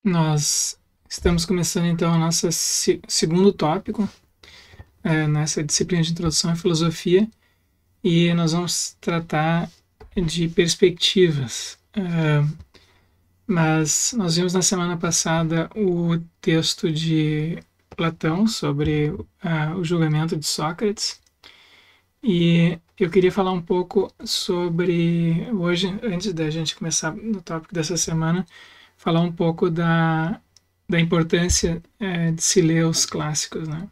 Nós estamos começando então o nosso segundo tópico nessa disciplina de introdução à filosofia e nós vamos tratar de perspectivas. Mas nós vimos na semana passada o texto de Platão sobre o julgamento de Sócrates e eu queria falar um pouco sobre, hoje, antes da gente começar no tópico dessa semana, falar um pouco da importância de se ler os clássicos, né?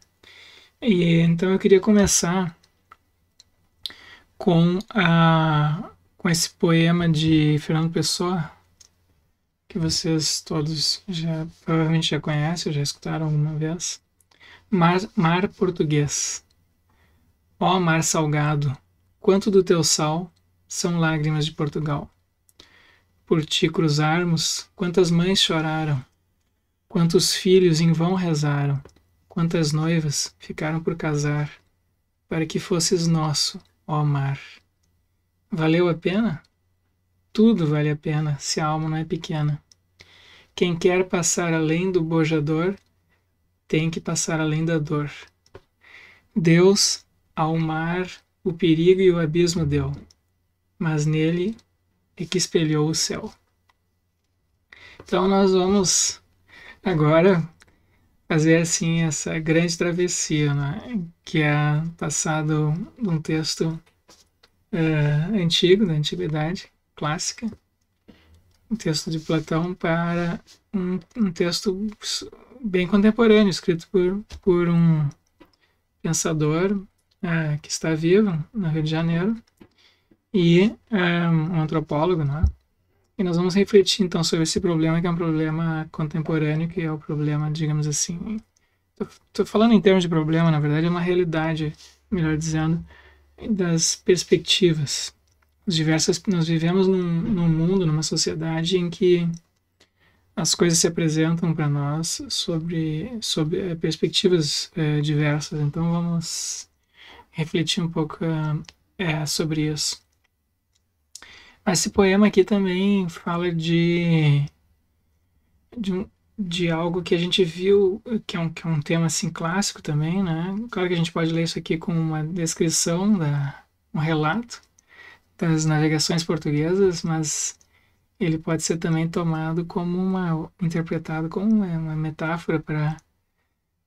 E então eu queria começar com esse poema de Fernando Pessoa, que vocês todos provavelmente já conhecem, já escutaram alguma vez. Mar Português. Ó mar salgado, quanto do teu sal são lágrimas de Portugal. Por ti cruzarmos, quantas mães choraram, quantos filhos em vão rezaram, quantas noivas ficaram por casar, para que fosses nosso, ó mar. Valeu a pena? Tudo vale a pena, se a alma não é pequena. Quem quer passar além do bojador, tem que passar além da dor. Deus, ao mar, o perigo e o abismo deu, mas nele é que espelhou o céu. Então nós vamos agora fazer assim essa grande travessia, né? Que é passado de um texto antigo, da antiguidade clássica, um texto de Platão, para um texto bem contemporâneo, escrito por um pensador que está vivo no Rio de Janeiro e um antropólogo, né? E nós vamos refletir então sobre esse problema, que é um problema contemporâneo, que é o problema, digamos assim, estou falando em termos de problema, na verdade é uma realidade, melhor dizendo, das perspectivas. Nós vivemos num mundo, numa sociedade em que as coisas se apresentam para nós sobre perspectivas diversas. Então vamos refletir um pouco sobre isso. Esse poema aqui também fala de algo que a gente viu, que é um tema assim clássico também, né? Claro que a gente pode ler isso aqui como uma descrição, um relato das navegações portuguesas, mas ele pode ser também tomado como interpretado como uma metáfora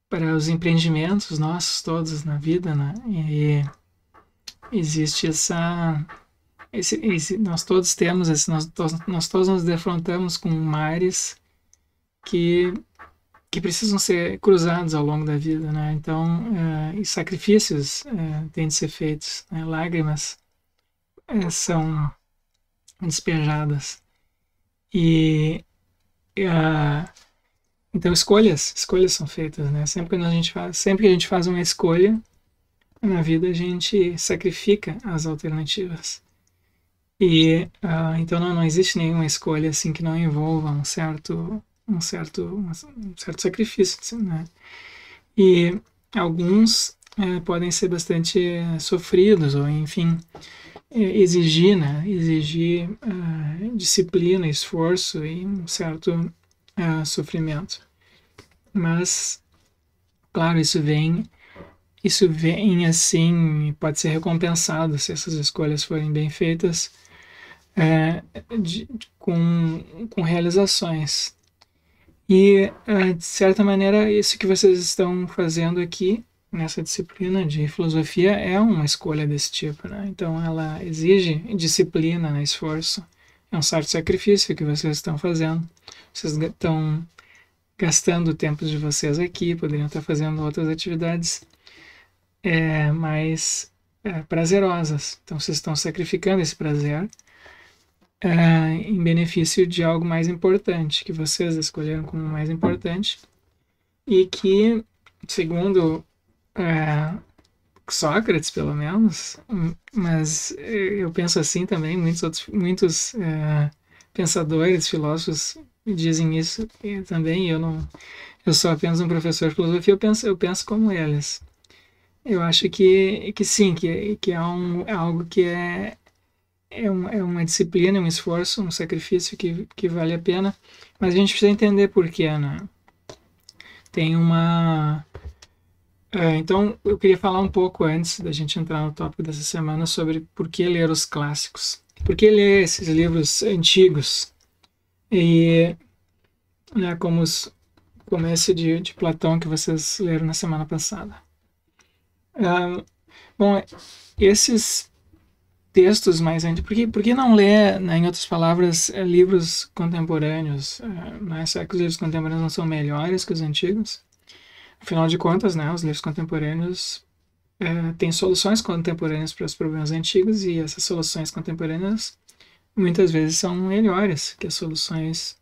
para os empreendimentos nossos todos na vida, né? E existe nós todos temos, nós todos nos defrontamos com mares que precisam ser cruzados ao longo da vida, né? Então, e sacrifícios têm de ser feitos, né? Lágrimas são despejadas e então escolhas são feitas, né? Sempre que a gente faz uma escolha na vida, a gente sacrifica as alternativas. E então não existe nenhuma escolha assim que não envolva um certo sacrifício, né? E alguns podem ser bastante sofridos, ou enfim, exigir disciplina, esforço e um certo sofrimento. Mas, claro, isso vem assim, pode ser recompensado se essas escolhas forem bem feitas, com realizações. E, de certa maneira, isso que vocês estão fazendo aqui nessa disciplina de filosofia é uma escolha desse tipo, né? Então, ela exige disciplina, né? Esforço. É um certo sacrifício que vocês estão fazendo. Vocês estão gastando o tempo de vocês aqui, poderiam estar fazendo outras atividades mais prazerosas. Então, vocês estão sacrificando esse prazer em benefício de algo mais importante, que vocês escolheram como mais importante, e que, segundo Sócrates, pelo menos, mas eu penso assim também, muitos pensadores, filósofos dizem isso também, eu sou apenas um professor de filosofia, eu penso como eles. Eu acho que sim, que é algo que é uma disciplina, um esforço, um sacrifício que vale a pena, mas a gente precisa entender por quê, né? Tem uma... então, eu queria falar um pouco antes da gente entrar no tópico dessa semana sobre por que ler os clássicos. Por que ler esses livros antigos? E, né, como esse de Platão que vocês leram na semana passada. Bom, esses textos mais antigos, por que não ler, né, em outras palavras, livros contemporâneos? Será que os livros contemporâneos não são melhores que os antigos? Afinal de contas, né, os livros contemporâneos têm soluções contemporâneas para os problemas antigos, e essas soluções contemporâneas muitas vezes são melhores que as soluções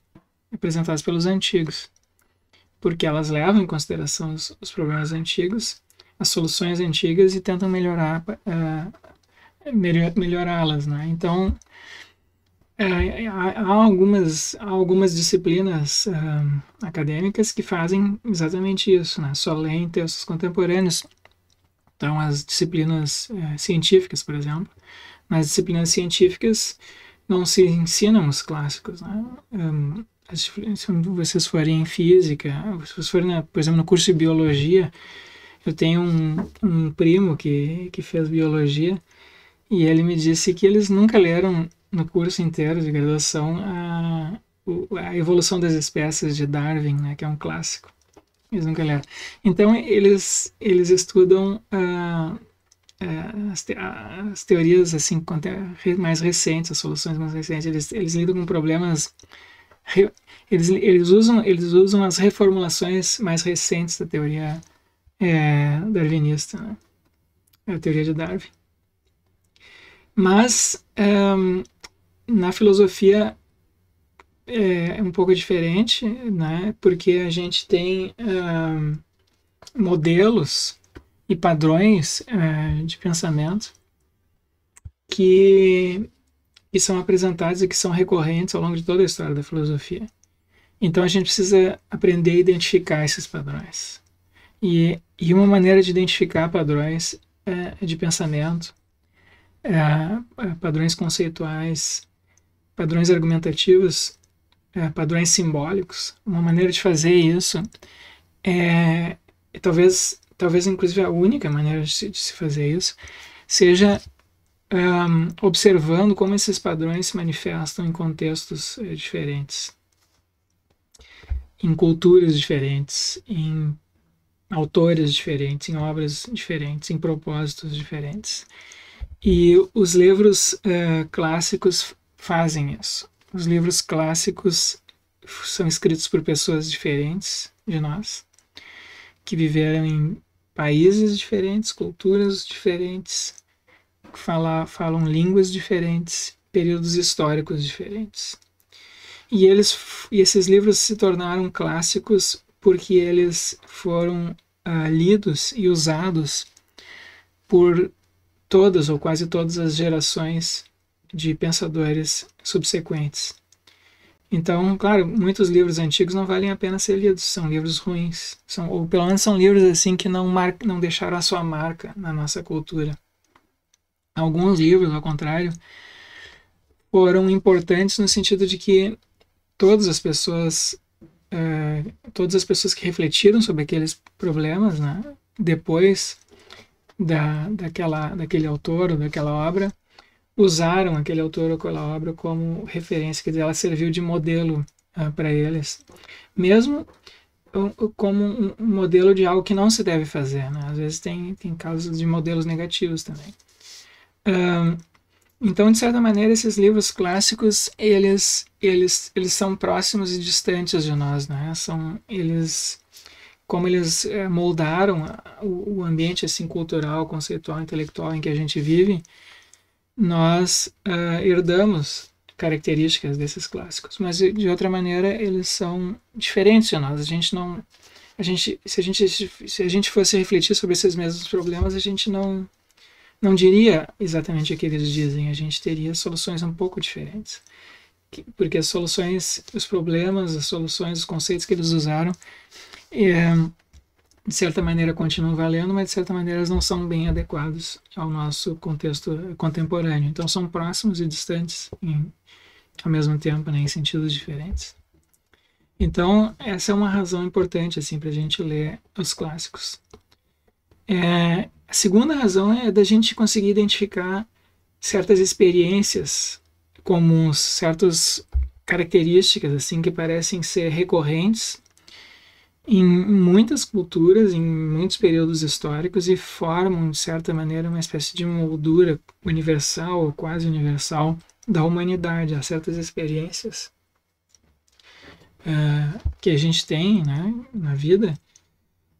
apresentadas pelos antigos, porque elas levam em consideração os problemas antigos, as soluções antigas, e tentam melhorá-las, né? Então, há algumas disciplinas acadêmicas que fazem exatamente isso, né? Só leem textos contemporâneos. Então, as disciplinas científicas, por exemplo, nas disciplinas científicas não se ensinam os clássicos, né? Se vocês forem em física, se vocês forem, por exemplo, no curso de biologia, eu tenho um primo que fez biologia, e ele me disse que eles nunca leram no curso inteiro de graduação a Evolução das Espécies de Darwin, né, que é um clássico. Eles nunca leram. Então, eles estudam as teorias assim, mais recentes, as soluções mais recentes. Eles lidam com problemas... Eles usam as reformulações mais recentes da teoria darwinista, né? A teoria de Darwin. Mas na filosofia é um pouco diferente, né? Porque a gente tem modelos e padrões de pensamento que são apresentados e que são recorrentes ao longo de toda a história da filosofia. Então a gente precisa aprender a identificar esses padrões. E uma maneira de identificar padrões de pensamento, padrões conceituais, padrões argumentativos, padrões simbólicos. Uma maneira de fazer isso talvez inclusive a única maneira de se fazer isso, seja observando como esses padrões se manifestam em contextos diferentes, em culturas diferentes, em autores diferentes, em obras diferentes, em propósitos diferentes. E os livros clássicos fazem isso. Os livros clássicos são escritos por pessoas diferentes de nós, que viveram em países diferentes, culturas diferentes, que falam línguas diferentes, períodos históricos diferentes. E esses livros se tornaram clássicos porque eles foram lidos e usados por todas ou quase todas as gerações de pensadores subsequentes. Então, claro, muitos livros antigos não valem a pena ser lidos, são livros ruins, ou pelo menos são livros assim que não deixaram a sua marca na nossa cultura. Alguns livros, ao contrário, foram importantes no sentido de que todas as pessoas que refletiram sobre aqueles problemas, né, depois daquele autor ou daquela obra, usaram aquele autor ou aquela obra como referência, quer dizer, ela serviu de modelo para eles, mesmo como um modelo de algo que não se deve fazer, né? Às vezes tem casos de modelos negativos também. Então, de certa maneira, esses livros clássicos, eles são próximos e distantes de nós, né? Como eles moldaram o ambiente assim, cultural, conceitual, intelectual em que a gente vive, nós herdamos características desses clássicos, mas de outra maneira eles são diferentes de nós. Se a gente fosse refletir sobre esses mesmos problemas, a gente não diria exatamente o que eles dizem, a gente teria soluções um pouco diferentes. Porque as soluções, os problemas, as soluções, os conceitos que eles usaram de certa maneira continuam valendo, mas de certa maneira elas não são bem adequados ao nosso contexto contemporâneo. Então são próximos e distantes ao mesmo tempo, né, em sentidos diferentes. Então essa é uma razão importante assim, para a gente ler os clássicos. A segunda razão é da gente conseguir identificar certas experiências comuns, certas características assim que parecem ser recorrentes em muitas culturas, em muitos períodos históricos e formam, de certa maneira, uma espécie de moldura universal ou quase universal da humanidade. Há certas experiências que a gente tem, né, na vida,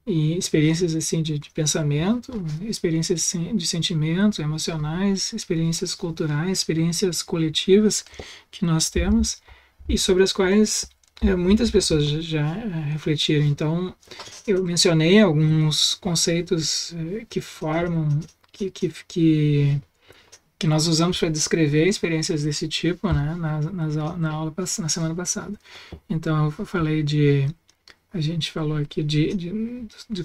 e experiências assim de pensamento, experiências de sentimentos emocionais, experiências culturais, experiências coletivas que nós temos e sobre as quais muitas pessoas já refletiram. Então, eu mencionei alguns conceitos que formam, que nós usamos para descrever experiências desse tipo, né, na aula, na semana passada. Então, eu falei a gente falou aqui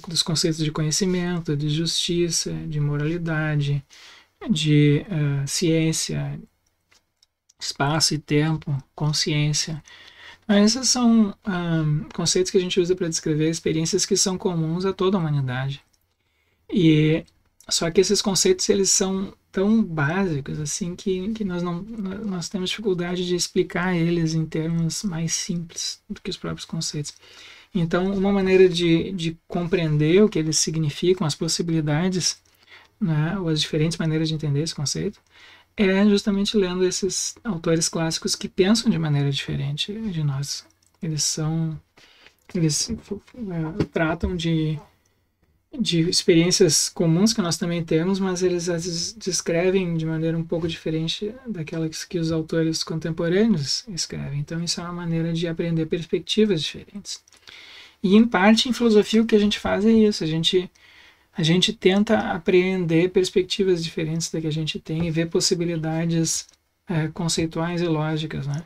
dos conceitos de conhecimento, de justiça, de moralidade, de ciência, espaço e tempo, consciência. Esses são conceitos que a gente usa para descrever experiências que são comuns a toda a humanidade. Só que esses conceitos eles são tão básicos assim que nós temos dificuldade de explicar eles em termos mais simples do que os próprios conceitos. Então, uma maneira de compreender o que eles significam, as possibilidades, né, ou as diferentes maneiras de entender esse conceito, é justamente lendo esses autores clássicos que pensam de maneira diferente de nós. Eles tratam de experiências comuns que nós também temos, mas eles às vezes descrevem de maneira um pouco diferente daquelas que os autores contemporâneos escrevem. Então, isso é uma maneira de aprender perspectivas diferentes. E, em parte, em filosofia, o que a gente faz é isso. A gente tenta apreender perspectivas diferentes da que a gente tem e ver possibilidades conceituais e lógicas, né?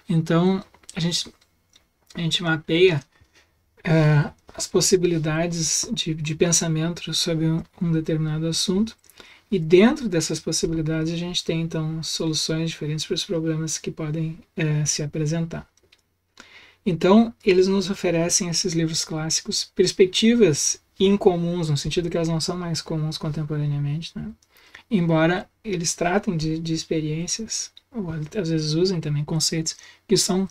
Então, a gente mapeia as possibilidades de pensamento sobre um determinado assunto e dentro dessas possibilidades a gente tem, então, soluções diferentes para os problemas que podem se apresentar. Então, eles nos oferecem, esses livros clássicos, perspectivas incomuns, no sentido que elas não são mais comuns contemporaneamente, né? Embora eles tratem de experiências, ou às vezes usem também conceitos que são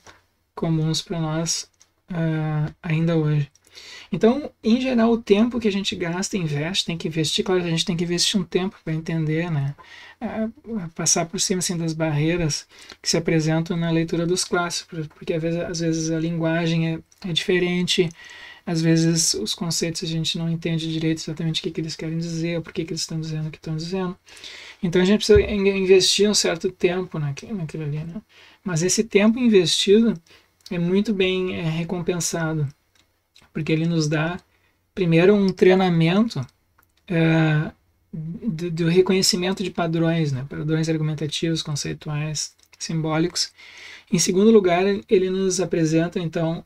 comuns para nós ainda hoje. Então, em geral, o tempo que a gente gasta, investe, tem que investir, claro, a gente tem que investir um tempo para entender, né? Passar por cima assim, das barreiras que se apresentam na leitura dos clássicos, porque às vezes a linguagem é diferente, às vezes os conceitos a gente não entende direito exatamente o que eles querem dizer, ou por que eles estão dizendo o que estão dizendo. Então a gente precisa investir um certo tempo naquilo ali, né? Mas esse tempo investido é muito bem recompensado, porque ele nos dá, primeiro, um treinamento do reconhecimento de padrões, né? Padrões argumentativos, conceituais, simbólicos. Em segundo lugar, ele nos apresenta, então,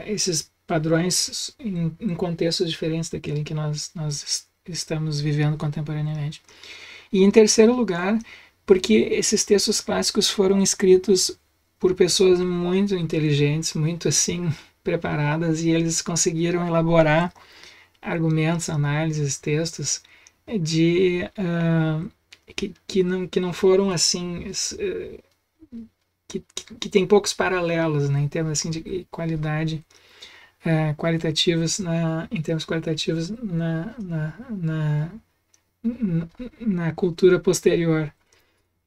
esses padrões em contextos diferentes daquele que nós estamos vivendo contemporaneamente. E em terceiro lugar, porque esses textos clássicos foram escritos por pessoas muito inteligentes, muito assim preparadas, e eles conseguiram elaborar argumentos, análises, textos que não foram assim, que tem poucos paralelos, né, em termos assim de qualidade, qualitativos, em termos qualitativos na cultura posterior.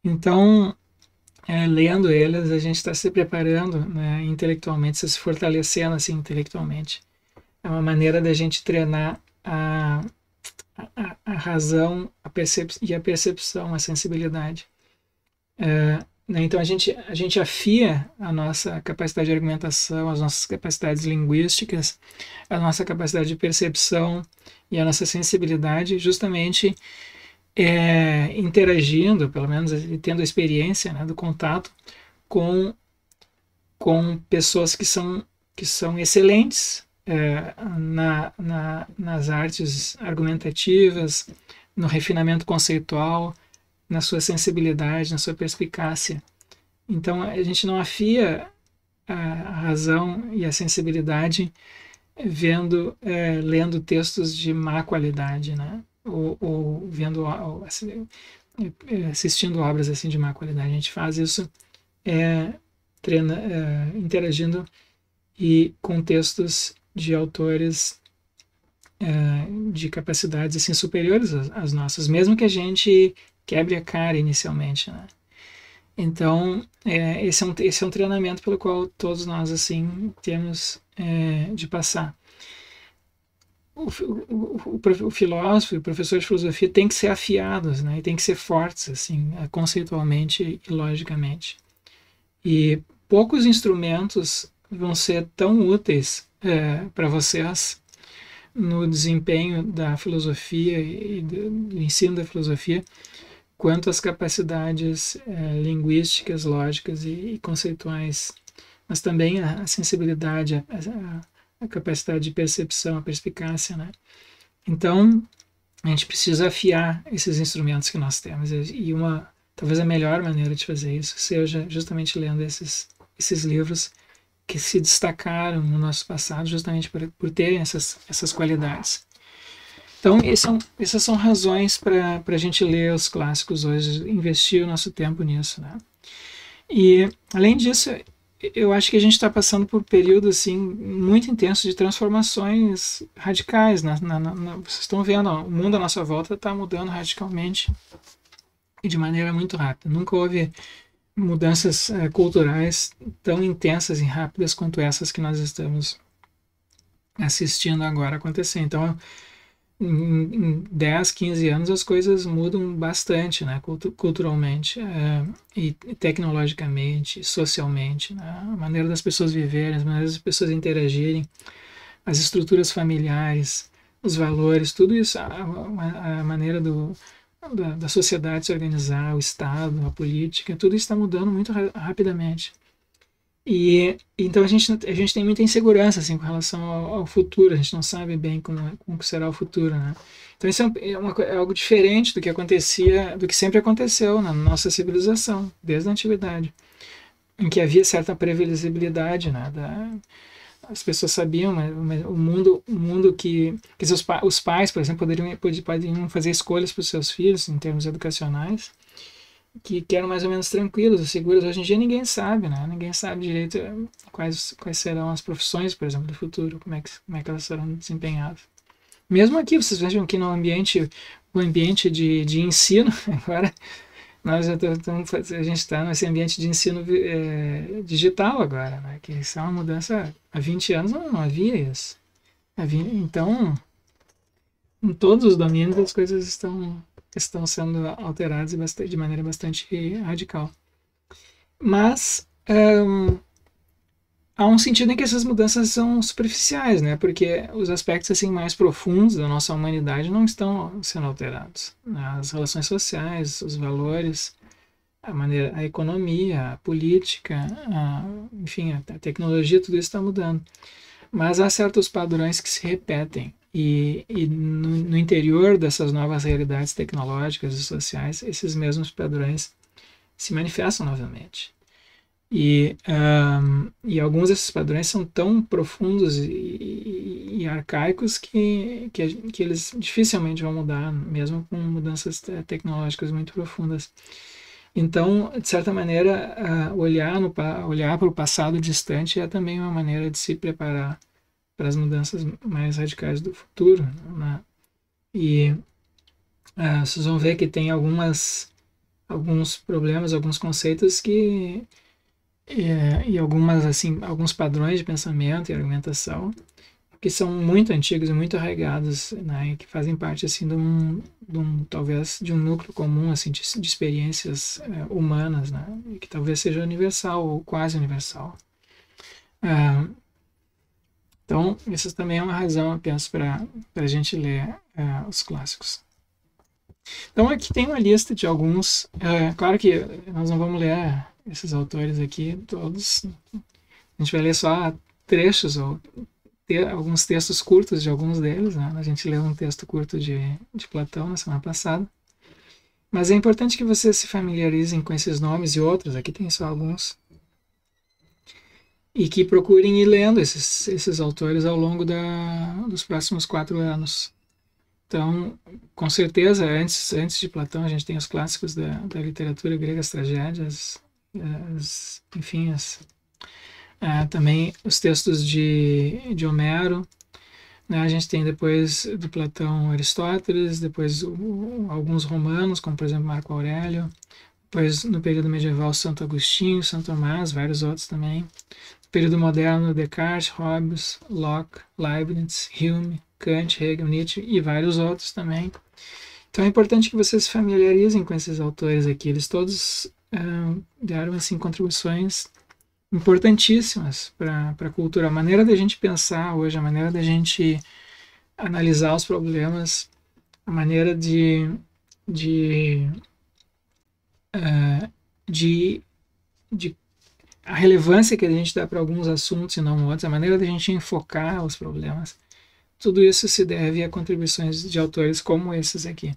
Então, lendo eles, a gente está se preparando, né, intelectualmente, se fortalecendo assim intelectualmente. É uma maneira da gente treinar a razão e a percepção, a sensibilidade. Né, então a gente afia a nossa capacidade de argumentação, as nossas capacidades linguísticas, a nossa capacidade de percepção e a nossa sensibilidade justamente interagindo, pelo menos tendo a experiência, né, do contato com pessoas que são excelentes nas artes argumentativas, no refinamento conceitual, na sua sensibilidade, na sua perspicácia. Então, a gente não afia a razão e a sensibilidade lendo textos de má qualidade, né? Ou vendo, assistindo obras assim de má qualidade. A gente faz isso interagindo e com textos de autores de capacidades assim superiores às nossas, mesmo que a gente quebre a cara inicialmente, né? Então, esse é um treinamento pelo qual todos nós assim temos de passar. O filósofo e o professor de filosofia tem que ser afiados, né? E tem que ser fortes, assim, conceitualmente e logicamente. E poucos instrumentos vão ser tão úteis para vocês no desempenho da filosofia e do ensino da filosofia quanto as capacidades linguísticas, lógicas e conceituais, mas também a sensibilidade, a capacidade de percepção, a perspicácia, né? Então, a gente precisa afiar esses instrumentos que nós temos, e talvez a melhor maneira de fazer isso seja justamente lendo esses livros que se destacaram no nosso passado justamente por terem essas qualidades. Então, essas são razões para a gente ler os clássicos hoje, investir o nosso tempo nisso, né? E, além disso, eu acho que a gente está passando por um período assim, muito intenso de transformações radicais. Vocês estão vendo, ó, o mundo à nossa volta está mudando radicalmente e de maneira muito rápida. Nunca houve mudanças culturais tão intensas e rápidas quanto essas que nós estamos assistindo agora acontecer. Então, em 10, 15 anos as coisas mudam bastante, né, culturalmente e tecnologicamente, socialmente, né, a maneira das pessoas viverem, as maneiras das pessoas interagirem, as estruturas familiares, os valores, tudo isso, a maneira da sociedade se organizar, o Estado, a política, tudo isso está mudando muito rapidamente. E então a gente tem muita insegurança assim, com relação ao futuro, a gente não sabe bem como será o futuro, né? Então isso é algo diferente do que sempre aconteceu na nossa civilização, desde a antiguidade, em que havia certa previsibilidade, né? As pessoas sabiam, né? O mundo que os pais, por exemplo, poderiam fazer escolhas para os seus filhos em termos educacionais, que eram mais ou menos tranquilos e seguros. Hoje em dia ninguém sabe, né? Ninguém sabe direito quais serão as profissões, por exemplo, do futuro, como é que elas serão desempenhadas. Mesmo aqui, vocês vejam que o ambiente de ensino, agora a gente está nesse ambiente de ensino digital agora, né? Que isso é uma mudança. Há 20 anos não havia isso. Então, em todos os domínios as coisas estão sendo alteradas de maneira bastante radical. Mas há um sentido em que essas mudanças são superficiais, né? Porque os aspectos assim mais profundos da nossa humanidade não estão sendo alterados. As relações sociais, os valores, a economia, a política, enfim, a tecnologia, tudo isso está mudando. Mas há certos padrões que se repetem. E no interior dessas novas realidades tecnológicas e sociais, esses mesmos padrões se manifestam novamente. E alguns desses padrões são tão profundos e arcaicos que eles dificilmente vão mudar, mesmo com mudanças tecnológicas muito profundas. Então, de certa maneira, olhar para o passado distante é também uma maneira de se preparar para as mudanças mais radicais do futuro, né? E vocês vão ver que tem alguns problemas, alguns conceitos e alguns padrões de pensamento e argumentação que são muito antigos e muito arraigados, né? E que fazem parte assim talvez de um núcleo comum assim de experiências humanas, né? E que talvez seja universal ou quase universal. Então, isso também é uma razão, eu penso, para a gente ler os clássicos. Então, aqui tem uma lista de alguns. Claro que nós não vamos ler esses autores aqui todos. A gente vai ler só trechos ou alguns textos curtos de alguns deles, né? A gente leu um texto curto de Platão na semana passada. Mas é importante que vocês se familiarizem com esses nomes e outros, aqui tem só alguns, e que procurem ir lendo esses autores ao longo dos próximos 4 anos. Então, com certeza, antes de Platão, a gente tem os clássicos da literatura grega, as tragédias, enfim, também os textos de Homero, né? A gente tem depois do Platão Aristóteles, depois alguns romanos, como por exemplo Marco Aurélio, depois no período medieval Santo Agostinho, Santo Tomás, vários outros também. No período moderno Descartes, Hobbes, Locke, Leibniz, Hume, Kant, Hegel, Nietzsche e vários outros também. Então é importante que vocês se familiarizem com esses autores aqui. Eles todos deram assim contribuições importantíssimas para a cultura. A maneira da gente pensar hoje, a maneira da gente analisar os problemas, a maneira de a relevância que a gente dá para alguns assuntos e não outros, a maneira da gente enfocar os problemas, tudo isso se deve a contribuições de autores como esses aqui.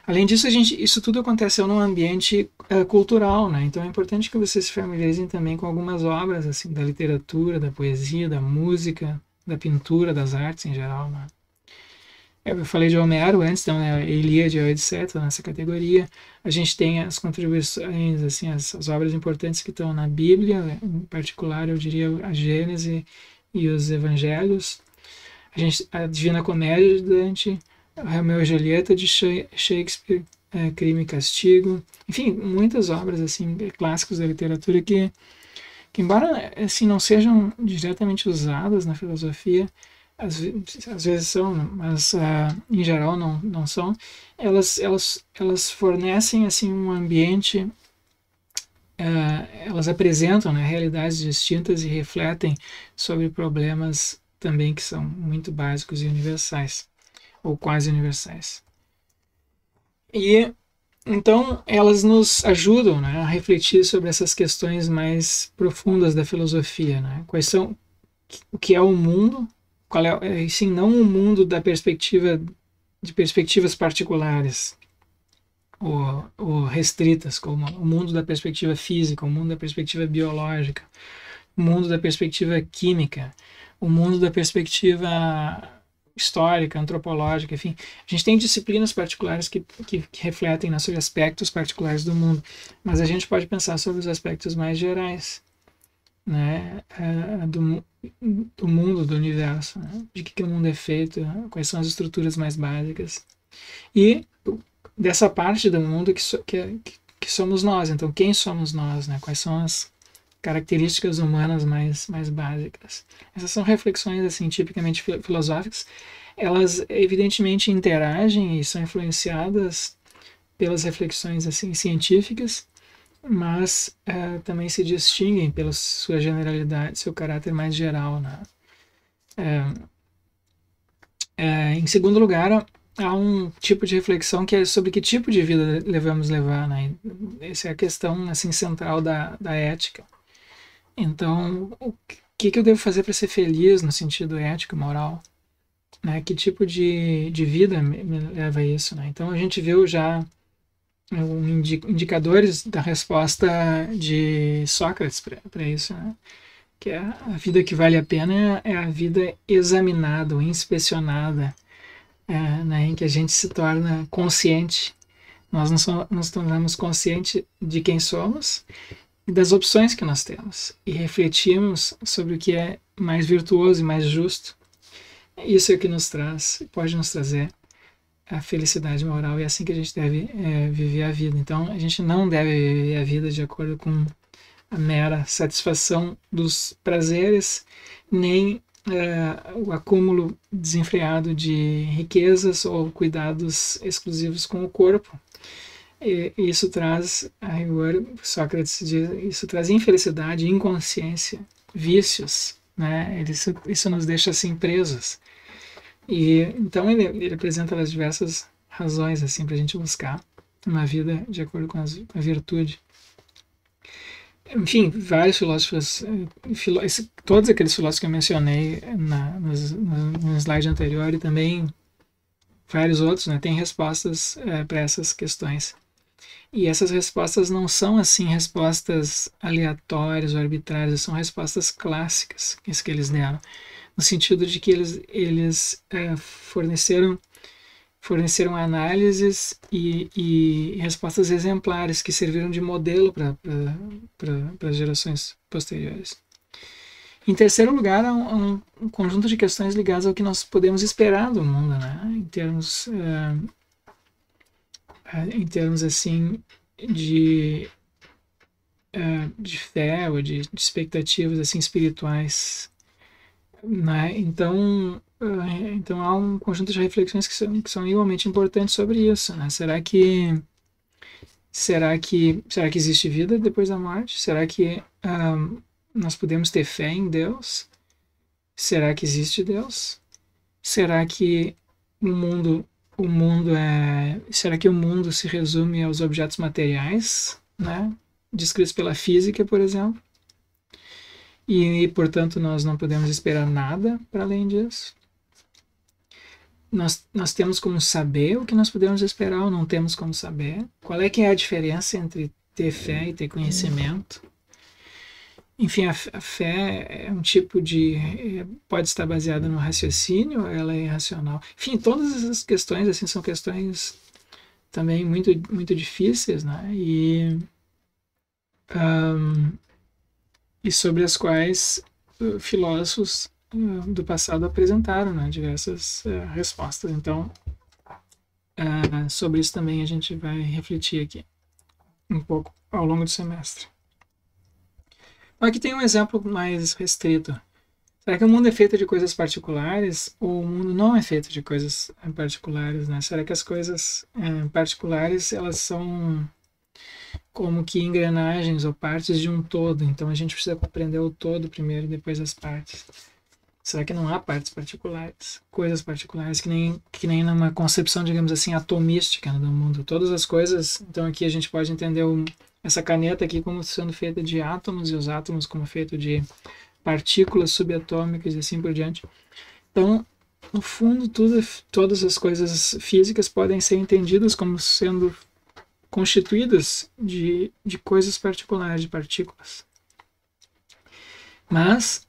Além disso, isso tudo aconteceu num ambiente cultural, né? Então é importante que vocês se familiarizem também com algumas obras assim, da literatura, da poesia, da música, da pintura, das artes em geral, né? Eu falei de Homero antes, então a Ilíada e a Odisseia nessa categoria. A gente tem as contribuições, assim, as obras importantes que estão na Bíblia, em particular, eu diria a Gênese e os Evangelhos. A Divina Comédia de Dante, Romeu e Julieta de Shakespeare, Crime e Castigo, enfim, muitas obras assim clássicos da literatura que embora assim não sejam diretamente usadas na filosofia, às vezes são, mas em geral não são. Elas fornecem assim um ambiente, elas apresentam, né, realidades distintas e refletem sobre problemas também que são muito básicos e universais, ou quase universais. E então elas nos ajudam, né, a refletir sobre essas questões mais profundas da filosofia, né? Quais são, o que é o mundo, qual é, sim, não o mundo de perspectivas particulares ou restritas, como o mundo da perspectiva física, o mundo da perspectiva biológica, o mundo da perspectiva química, o mundo da perspectiva histórica, antropológica, enfim. A gente tem disciplinas particulares que refletem sobre aspectos particulares do mundo, mas a gente pode pensar sobre os aspectos mais gerais, né, do mundo, do universo, né, de que o mundo é feito, quais são as estruturas mais básicas. E dessa parte do mundo que somos nós. Então, quem somos nós, né? Quais são as características humanas mais básicas? Essas são reflexões assim tipicamente filosóficas. Elas evidentemente interagem e são influenciadas pelas reflexões assim científicas, mas também se distinguem pela sua generalidade, seu caráter mais geral, né? Em segundo lugar, há um tipo de reflexão que é sobre que tipo de vida devemos levar, né? Essa é a questão assim central da ética. Então, o que eu devo fazer para ser feliz no sentido ético, moral? Né? Que tipo de vida me leva a isso? Né? Então, a gente viu já indicadores da resposta de Sócrates para isso, né? Que a vida que vale a pena é a vida examinada ou inspecionada, né? Em que a gente se torna consciente. Nós nos tornamos conscientes de quem somos e das opções que nós temos e refletimos sobre o que é mais virtuoso e mais justo. Isso é o que pode nos trazer a felicidade moral, e é assim que a gente deve viver a vida. Então, a gente não deve viver a vida de acordo com a mera satisfação dos prazeres, nem o acúmulo desenfreado de riquezas ou cuidados exclusivos com o corpo. E isso traz, a rigor, Sócrates diz, isso traz infelicidade, inconsciência, vícios, né? Isso nos deixa assim presos. E então ele apresenta as diversas razões assim para a gente buscar uma vida de acordo com a virtude. enfim, vários filósofos, todos aqueles filósofos que eu mencionei no slide anterior e também vários outros, né, têm respostas para essas questões. E essas respostas não são assim respostas aleatórias ou arbitrárias, são respostas clássicas que eles deram, no sentido de que eles forneceram análises e respostas exemplares que serviram de modelo para as gerações posteriores. Em terceiro lugar, há um conjunto de questões ligadas ao que nós podemos esperar do mundo, né? Em termos assim de fé ou de expectativas assim espirituais, né? Então há um conjunto de reflexões que são igualmente importantes sobre isso, né? Será que existe vida depois da morte? Será que nós podemos ter fé em Deus? Será que existe Deus? Será que será que o mundo se resume aos objetos materiais, né? Descritos pela física, por exemplo? E, portanto, nós não podemos esperar nada para além disso? Nós temos como saber o que nós podemos esperar ou não temos como saber? Qual é que é a diferença entre ter fé e ter conhecimento? Enfim, a fé é um tipo pode estar baseada no raciocínio, ela é irracional. Enfim, todas essas questões assim são questões também muito muito difíceis, né? E sobre as quais filósofos do passado apresentaram, né, diversas respostas. Então, sobre isso também a gente vai refletir aqui um pouco ao longo do semestre. Aqui tem um exemplo mais restrito. Será que o mundo é feito de coisas particulares ou o mundo não é feito de coisas particulares, né? Será que as coisas particulares elas são como que engrenagens ou partes de um todo? Então a gente precisa compreender o todo primeiro e depois as partes. Será que não há partes particulares, coisas particulares que nem numa concepção, digamos assim, atomística do mundo? Todas as coisas, então aqui a gente pode entender essa caneta aqui como sendo feita de átomos e os átomos como feito de partículas subatômicas e assim por diante. Então, no fundo, todas as coisas físicas podem ser entendidas como sendo constituídas de coisas particulares, de partículas. Mas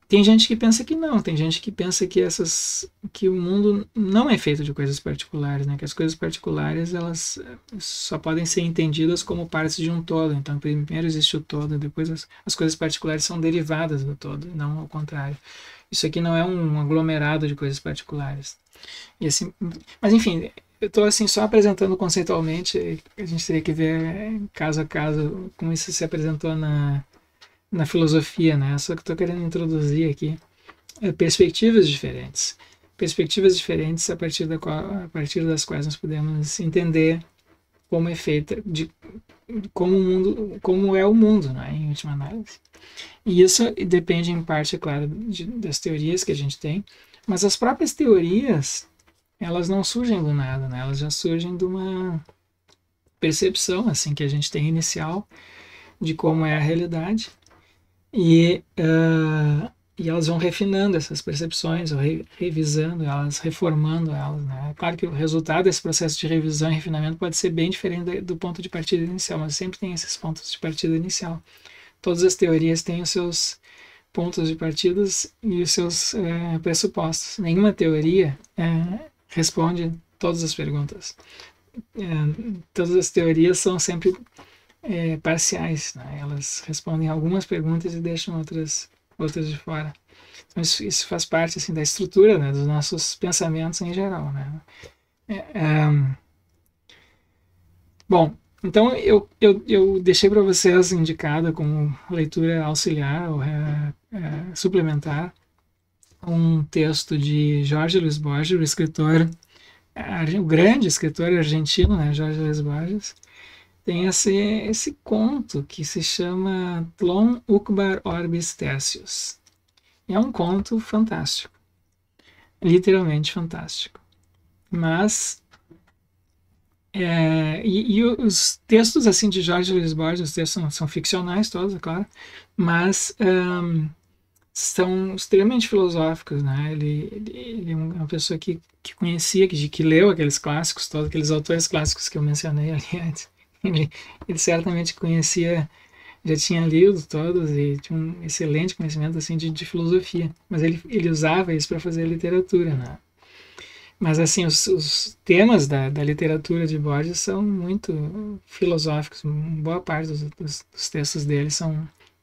tem gente que pensa que não, tem gente que pensa que o mundo não é feito de coisas particulares, né? Que as coisas particulares elas só podem ser entendidas como partes de um todo. Então, primeiro existe o todo, depois as coisas particulares são derivadas do todo, não ao contrário. Isso aqui não é um aglomerado de coisas particulares. E assim, mas enfim, eu estou assim só apresentando conceitualmente. A gente teria que ver caso a caso como isso se apresentou na filosofia, né? Só que estou querendo introduzir aqui perspectivas diferentes. Perspectivas diferentes a partir das quais nós podemos entender como é feita, como é o mundo, né? Em última análise. E isso depende em parte, claro, das teorias que a gente tem, mas as próprias teorias, elas não surgem do nada, né? Elas já surgem de uma percepção assim que a gente tem inicial de como é a realidade. E elas vão refinando essas percepções, ou revisando elas, reformando elas, né? Claro que o resultado desse processo de revisão e refinamento pode ser bem diferente do ponto de partida inicial, mas sempre tem esses pontos de partida inicial. Todas as teorias têm os seus pontos de partida e os seus pressupostos. Nenhuma teoria responde todas as perguntas. Todas as teorias são sempre parciais, né? Elas respondem algumas perguntas e deixam outras de fora. Então isso faz parte assim da estrutura, né, dos nossos pensamentos em geral, né? Bom, então eu deixei para vocês indicada como leitura auxiliar ou suplementar um texto de Jorge Luis Borges, o escritor, o grande escritor argentino, né, Jorge Luis Borges. Tem esse conto que se chama Tlon Uqbar Orbis Tertius. É um conto fantástico, literalmente fantástico. Mas E os textos assim de Jorge Luis Borges, os textos são ficcionais todos, é claro, mas são extremamente filosóficos, né? Ele é uma pessoa que conhecia, que leu aqueles clássicos todos, aqueles autores clássicos que eu mencionei ali antes. Ele certamente conhecia, já tinha lido todos e tinha um excelente conhecimento assim de filosofia, mas ele usava isso para fazer literatura, né? Mas assim, os temas da literatura de Borges são muito filosóficos. Boa parte dos textos dele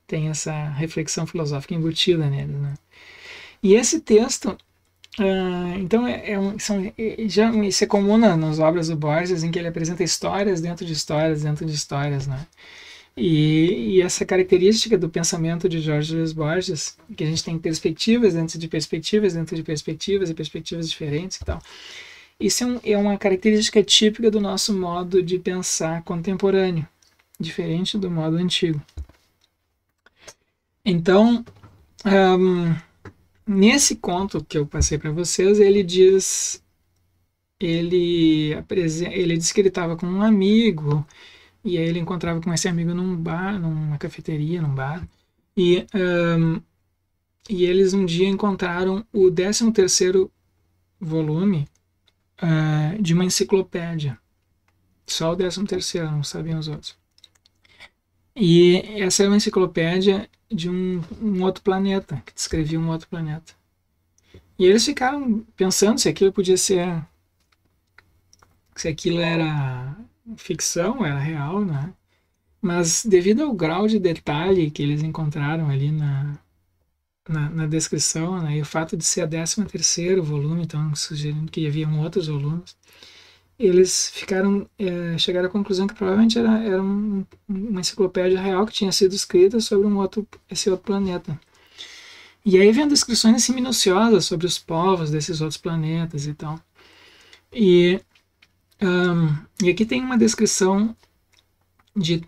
tem essa reflexão filosófica embutida neles, né? E esse texto, então, isso é comum nas obras do Borges, em que ele apresenta histórias dentro de histórias dentro de histórias, né? E essa característica do pensamento de Jorge Luis Borges, que a gente tem perspectivas dentro de perspectivas dentro de perspectivas e perspectivas diferentes e tal, isso é uma característica típica do nosso modo de pensar contemporâneo, diferente do modo antigo. Então, nesse conto que eu passei para vocês, ele diz que ele estava com um amigo, e aí ele encontrava com esse amigo num bar, numa cafeteria, num bar, e eles um dia encontraram o 13º volume de uma enciclopédia. Só o 13º, não sabiam os outros. E essa é uma enciclopédia de um outro planeta, que descrevia um outro planeta. E eles ficaram pensando se aquilo podia ser, se aquilo era ficção, era real, né? Mas devido ao grau de detalhe que eles encontraram ali na descrição, né, e o fato de ser a 13º volume, então sugerindo que haviam outros volumes, eles chegaram à conclusão que provavelmente era uma enciclopédia real que tinha sido escrita sobre esse outro planeta. E aí vem descrições assim minuciosas sobre os povos desses outros planetas e tal. E aqui tem uma descrição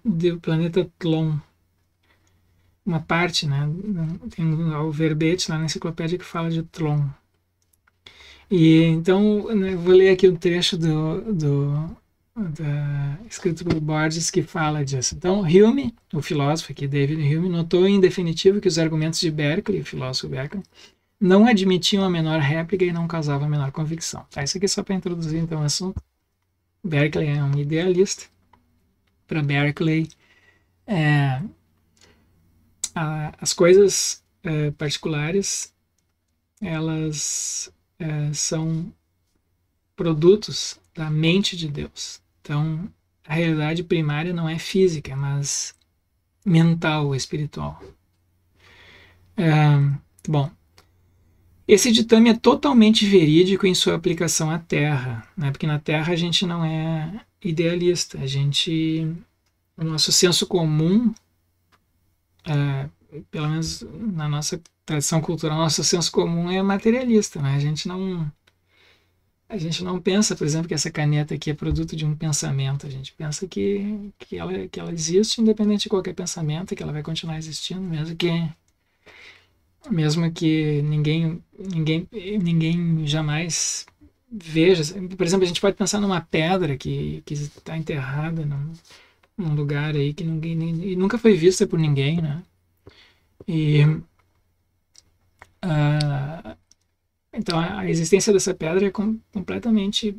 do planeta Tlon. Uma parte, né? Tem o verbete lá na enciclopédia que fala de Tlon. E então, né, vou ler aqui um trecho escrito por Borges que fala disso. Então, Hume, o filósofo aqui, David Hume, notou em definitivo que os argumentos de Berkeley, o filósofo Berkeley, não admitiam a menor réplica e não causavam a menor convicção. Tá, isso aqui é só para introduzir então o assunto. Berkeley é um idealista. Para Berkeley, as coisas particulares, elas são produtos da mente de Deus. Então, a realidade primária não é física, mas mental, espiritual. Bom, esse ditame é totalmente verídico em sua aplicação à Terra, né? Porque na Terra a gente não é idealista, o nosso senso comum, pelo menos na nossa tradição cultural, nosso senso comum é materialista, né? A gente não pensa, por exemplo, que essa caneta aqui é produto de um pensamento. A gente pensa que ela existe independente de qualquer pensamento, que ela vai continuar existindo, mesmo que ninguém jamais veja. Por exemplo, a gente pode pensar numa pedra que está enterrada num lugar aí que e nunca foi vista por ninguém, né? Então a existência dessa pedra é completamente,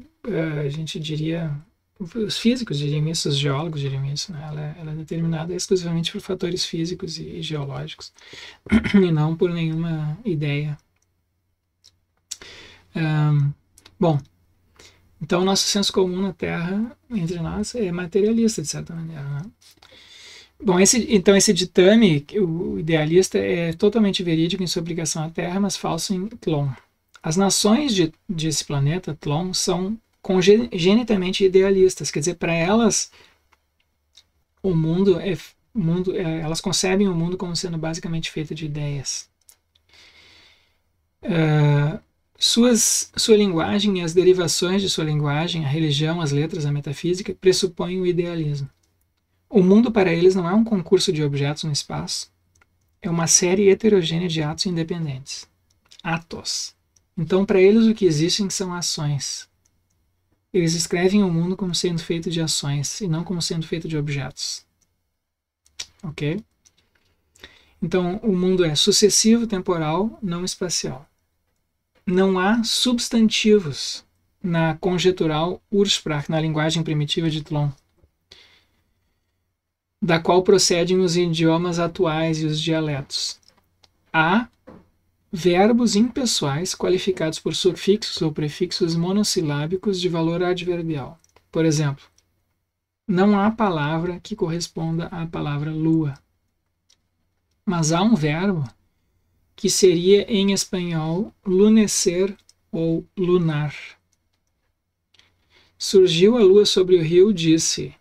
a gente diria, os físicos diriam isso, os geólogos diriam isso, né? Ela é determinada exclusivamente por fatores físicos e geológicos e não por nenhuma ideia. Bom, então o nosso senso comum na Terra, entre nós, é materialista, de certa maneira, né? Bom, então esse ditame, o idealista, é totalmente verídico em sua aplicação à Terra, mas falso em Tlon. As nações desse planeta, Tlon, são congenitamente idealistas, quer dizer, para elas, elas concebem o mundo como sendo basicamente feito de ideias. Sua linguagem e as derivações de sua linguagem, a religião, as letras, a metafísica, pressupõem o idealismo. O mundo para eles não é um concurso de objetos no espaço, é uma série heterogênea de atos independentes. Atos. Então, para eles, o que existem são ações. Eles escrevem o mundo como sendo feito de ações e não como sendo feito de objetos. Ok? Então, o mundo é sucessivo, temporal, não espacial. Não há substantivos na conjetural Ursprach, na linguagem primitiva de Tlön, da qual procedem os idiomas atuais e os dialetos. Há verbos impessoais qualificados por sufixos ou prefixos monossilábicos de valor adverbial. Por exemplo, não há palavra que corresponda à palavra lua, mas há um verbo que seria em espanhol lunecer ou lunar. Surgiu a lua sobre o rio, disse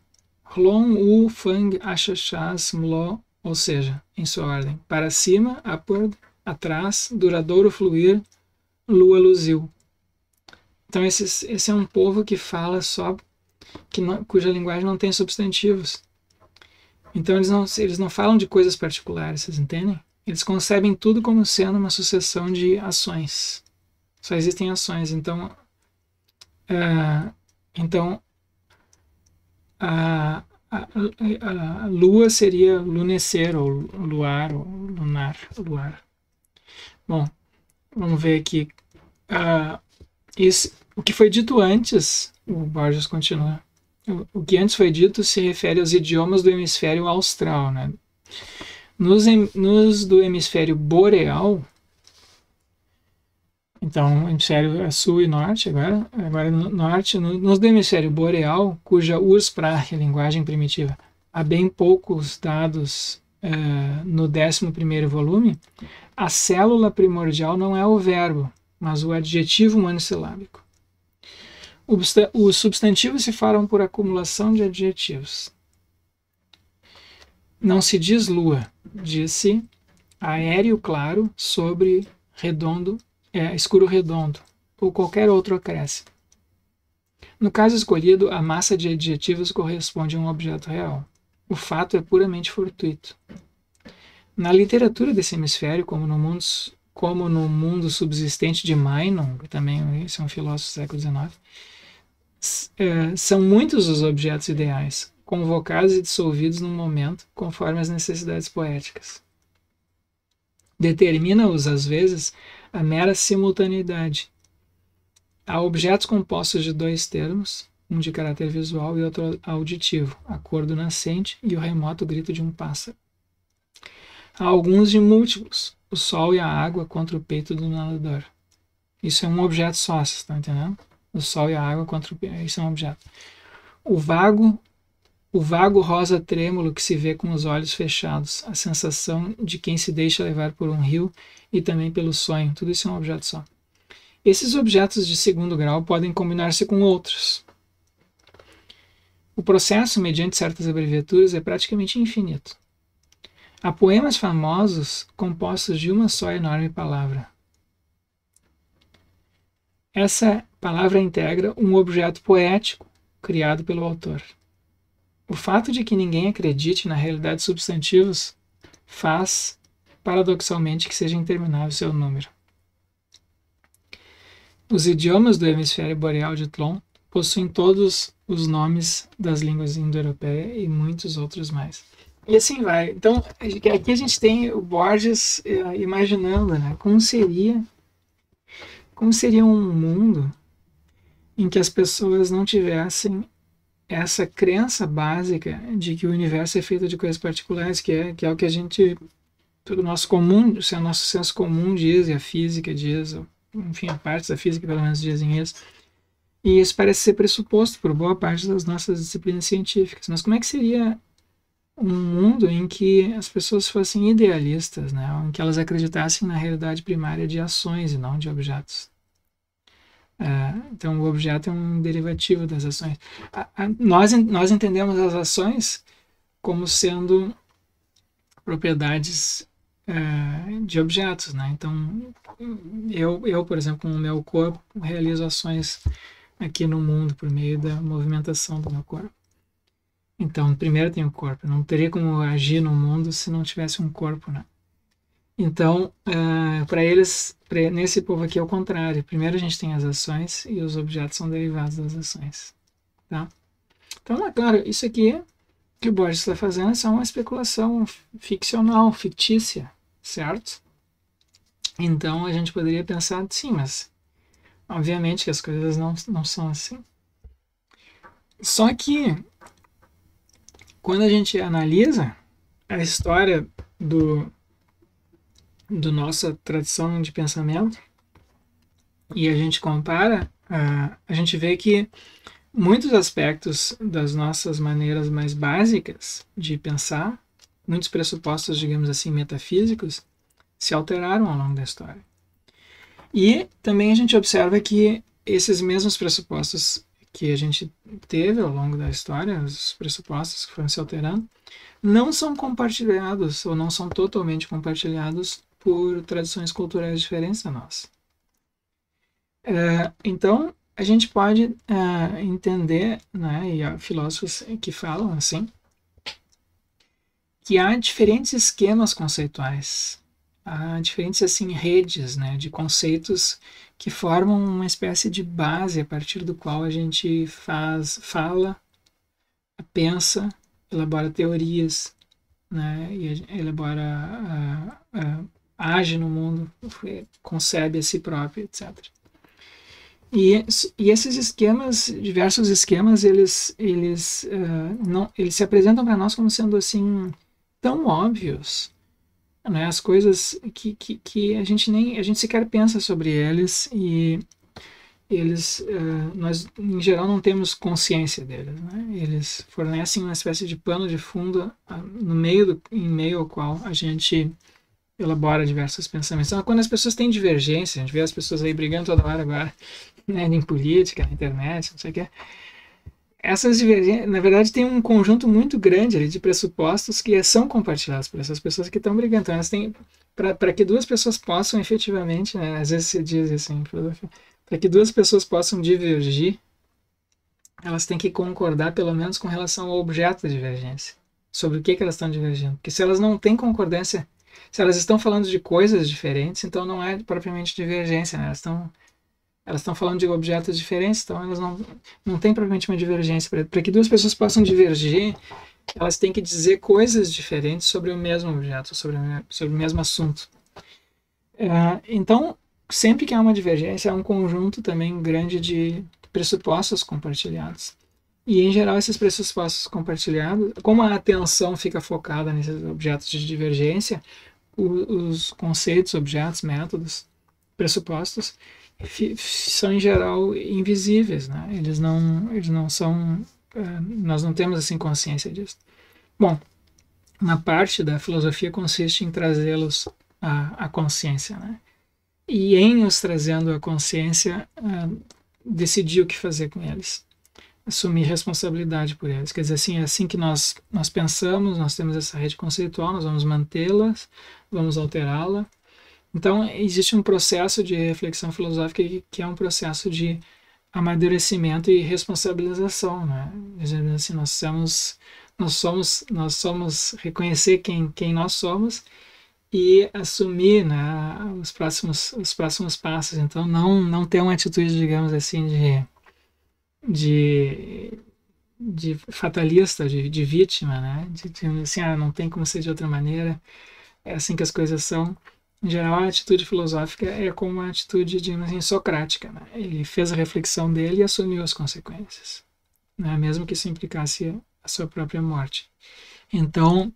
Hlon u fang achachas mlo, ou seja, em sua ordem, para cima, upward, atrás, duradouro fluir, lua luziu. Então esse é um povo que fala só, cuja linguagem não tem substantivos. Então eles não falam de coisas particulares, vocês entendem? Eles concebem tudo como sendo uma sucessão de ações. Só existem ações. Então a lua seria lunecer, ou luar, ou lunar. Luar. Bom, vamos ver aqui. O que foi dito antes, o Borges continua. O que antes foi dito se refere aos idiomas do hemisfério austral, né? Nos do hemisfério boreal, então hemisfério é sul e norte, agora no norte, nos do hemisfério boreal, cuja Ursprach, linguagem primitiva, há bem poucos dados no 11º volume, a célula primordial não é o verbo, mas o adjetivo monossilábico. Os substantivos se formam por acumulação de adjetivos. Não se diz lua, diz-se aéreo claro sobre redondo, escuro redondo, ou qualquer outro acréscimo. No caso escolhido, a massa de adjetivos corresponde a um objeto real. O fato é puramente fortuito. Na literatura desse hemisfério, como no mundo subsistente de Meinong, que também esse é um filósofo do século XIX, são muitos os objetos ideais, convocados e dissolvidos num momento, conforme as necessidades poéticas. Determina-os, às vezes, a mera simultaneidade. Há objetos compostos de dois termos, um de caráter visual e outro auditivo, a cor do nascente e o remoto grito de um pássaro. Há alguns de múltiplos, o sol e a água contra o peito do nadador. Isso é um objeto só, vocês estão entendendo? O sol e a água contra o peito, isso é um objeto. O vago rosa trêmulo que se vê com os olhos fechados, a sensação de quem se deixa levar por um rio e também pelo sonho, tudo isso é um objeto só. Esses objetos de segundo grau podem combinar-se com outros. O processo, mediante certas abreviaturas, é praticamente infinito. Há poemas famosos compostos de uma só enorme palavra. Essa palavra integra um objeto poético criado pelo autor. O fato de que ninguém acredite na realidade de substantivos faz, paradoxalmente, que seja interminável seu número. Os idiomas do hemisfério boreal de Tlön possuem todos os nomes das línguas indo-europeias e muitos outros mais. E assim vai. Então, aqui a gente tem o Borges imaginando, né, como seria um mundo em que as pessoas não tivessem essa crença básica de que o universo é feito de coisas particulares, que é o que a gente, o nosso senso comum diz, e a física diz, enfim, a parte da física pelo menos dizem isso. E isso parece ser pressuposto por boa parte das nossas disciplinas científicas. Mas como é que seria um mundo em que as pessoas fossem idealistas, né? Em que elas acreditassem na realidade primária de ações e não de objetos? Então o objeto é um derivativo das ações. Nós entendemos as ações como sendo propriedades de objetos, né? Então eu, por exemplo, com o meu corpo, realizo ações aqui no mundo por meio da movimentação do meu corpo. Então, primeiro tem o corpo. Eu não teria como agir no mundo se não tivesse um corpo, né? Então, para eles, nesse povo aqui é o contrário. Primeiro a gente tem as ações e os objetos são derivados das ações. Tá? Então, é claro, isso aqui que o Borges está fazendo é só uma especulação ficcional, fictícia, certo? Então a gente poderia pensar, sim, mas obviamente que as coisas não são assim. Só que quando a gente analisa a história do nossa tradição de pensamento e a gente compara, a gente vê que muitos aspectos das nossas maneiras mais básicas de pensar, muitos pressupostos, digamos assim, metafísicos, se alteraram ao longo da história. E também a gente observa que esses mesmos pressupostos que a gente teve ao longo da história, os pressupostos que foram se alterando, não são compartilhados ou não são totalmente compartilhados por tradições culturais diferentes da nossa. Então, a gente pode entender, né, e há filósofos que falam assim, que há diferentes esquemas conceituais, há diferentes assim redes, né, de conceitos que formam uma espécie de base a partir do qual a gente fala, pensa, elabora teorias, né, e elabora, age no mundo, concebe a si próprio, etc. E esses esquemas, diversos esquemas, eles se apresentam para nós como sendo assim tão óbvios, né? As coisas que a gente sequer pensa sobre eles e eles nós em geral não temos consciência deles, né? Eles fornecem uma espécie de pano de fundo em meio ao qual a gente elabora diversos pensamentos. Então, quando as pessoas têm divergência, a gente vê as pessoas aí brigando toda hora agora, né, em política, na internet, não sei o que. Essas divergências, na verdade, tem um conjunto muito grande ali de pressupostos que são compartilhados por essas pessoas que estão brigando. Então, elas têm, para que duas pessoas possam efetivamente, né, às vezes se diz assim, para que duas pessoas possam divergir, elas têm que concordar pelo menos com relação ao objeto da divergência, sobre o que elas estão divergindo. Porque se elas não têm concordância, se elas estão falando de coisas diferentes, então não é propriamente divergência, né? Elas estão falando de objetos diferentes, então elas não têm propriamente uma divergência. Para que duas pessoas possam divergir, elas têm que dizer coisas diferentes sobre o mesmo objeto, sobre o mesmo assunto. Então, sempre que há uma divergência, há um conjunto também grande de pressupostos compartilhados. E, em geral, esses pressupostos compartilhados, como a atenção fica focada nesses objetos de divergência, os conceitos, objetos, métodos, pressupostos, são em geral invisíveis, né? Eles não são, nós não temos assim consciência disso. Bom, uma parte da filosofia consiste em trazê-los à consciência, né? E em os trazendo à consciência, decidir o que fazer com eles, assumir responsabilidade por eles. Quer dizer, assim que nós pensamos, nós temos essa rede conceitual, nós vamos mantê-la, vamos alterá-la. Então, existe um processo de reflexão filosófica que é um processo de amadurecimento e responsabilização, né? Dizendo assim, nós somos reconhecer quem nós somos e assumir, né, os próximos passos. Então, não ter uma atitude, digamos assim, de fatalista, de vítima, né? De assim, não tem como ser de outra maneira, é assim que as coisas são. Em geral, a atitude filosófica é como uma atitude, digamos assim, socrática, né? Ele fez a reflexão dele e assumiu as consequências, né? Mesmo que isso implicasse a sua própria morte. Então,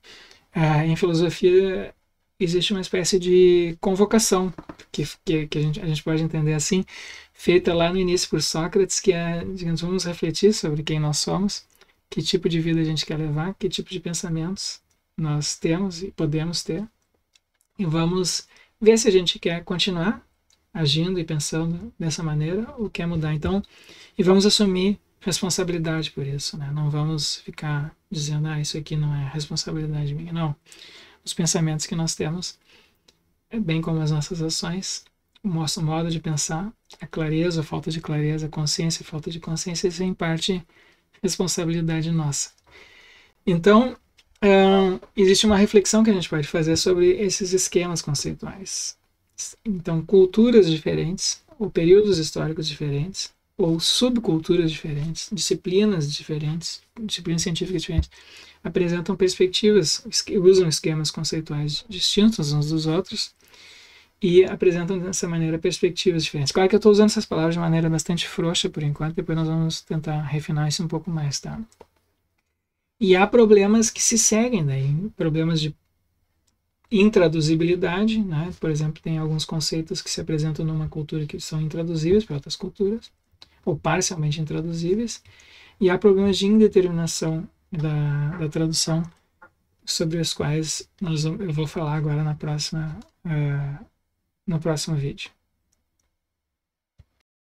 em filosofia, existe uma espécie de convocação, que a gente pode entender assim, feita lá no início por Sócrates, que é, digamos, vamos refletir sobre quem nós somos, que tipo de vida a gente quer levar, que tipo de pensamentos nós temos e podemos ter, e vamos ver se a gente quer continuar agindo e pensando dessa maneira ou quer mudar. Então, e vamos assumir responsabilidade por isso, né? Não vamos ficar dizendo, isso aqui não é responsabilidade minha. Não. Os pensamentos que nós temos, bem como as nossas ações, o nosso modo de pensar, a clareza, a falta de clareza, a consciência, a falta de consciência, isso é em parte responsabilidade nossa. Então, Existe uma reflexão que a gente pode fazer sobre esses esquemas conceituais. Então, culturas diferentes, ou períodos históricos diferentes, ou subculturas diferentes, disciplinas científicas diferentes, apresentam perspectivas, usam esquemas conceituais distintos uns dos outros e apresentam dessa maneira perspectivas diferentes. Claro que eu estou usando essas palavras de maneira bastante frouxa por enquanto, depois nós vamos tentar refinar isso um pouco mais, tá? E há problemas que se seguem daí, problemas de intraduzibilidade, né? Por exemplo, tem alguns conceitos que se apresentam numa cultura que são intraduzíveis para outras culturas, ou parcialmente intraduzíveis, e há problemas de indeterminação da tradução, sobre os quais eu vou falar agora no próximo vídeo.